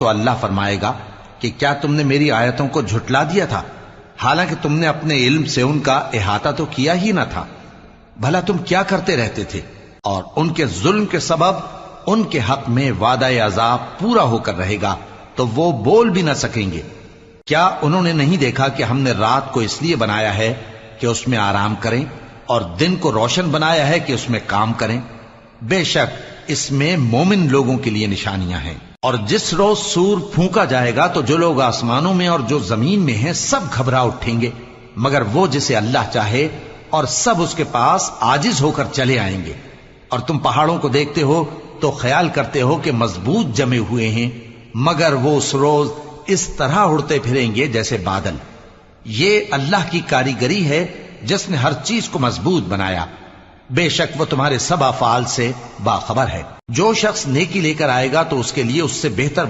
तो अल्लाह फरमाएगा कि क्या तुमने मेरी आयतों को झुटला दिया था, हालांकि तुमने अपने इल्म से उनका इहाता तो किया ही ना था। भला तुम क्या करते रहते थे। और उनके जुल्म के सबब उनके हक में वादा अजाब पूरा होकर रहेगा, तो वो बोल भी ना सकेंगे। क्या उन्होंने नहीं देखा कि हमने रात को इसलिए बनाया है कि उसमें आराम करें और दिन को रोशन बनाया है कि उसमें काम करें। बेशक इसमें मोमिन लोगों के लिए निशानियां हैं। और जिस रोज सूर फूंका जाएगा तो जो लोग आसमानों में और जो जमीन में हैं सब घबरा उठेंगे, मगर वो जिसे अल्लाह चाहे, और सब उसके पास आजिज होकर चले आएंगे। और तुम पहाड़ों को देखते हो तो ख्याल करते हो कि मजबूत जमे हुए हैं, मगर वो उस रोज इस तरह उड़ते फिरेंगे जैसे बादल। ये अल्लाह की कारीगरी है जिसने हर चीज को मजबूत बनाया। बेशक वो तुम्हारे सब अफआल से बाखबर है। जो शख्स नेकी लेकर आएगा तो उसके लिए उससे बेहतर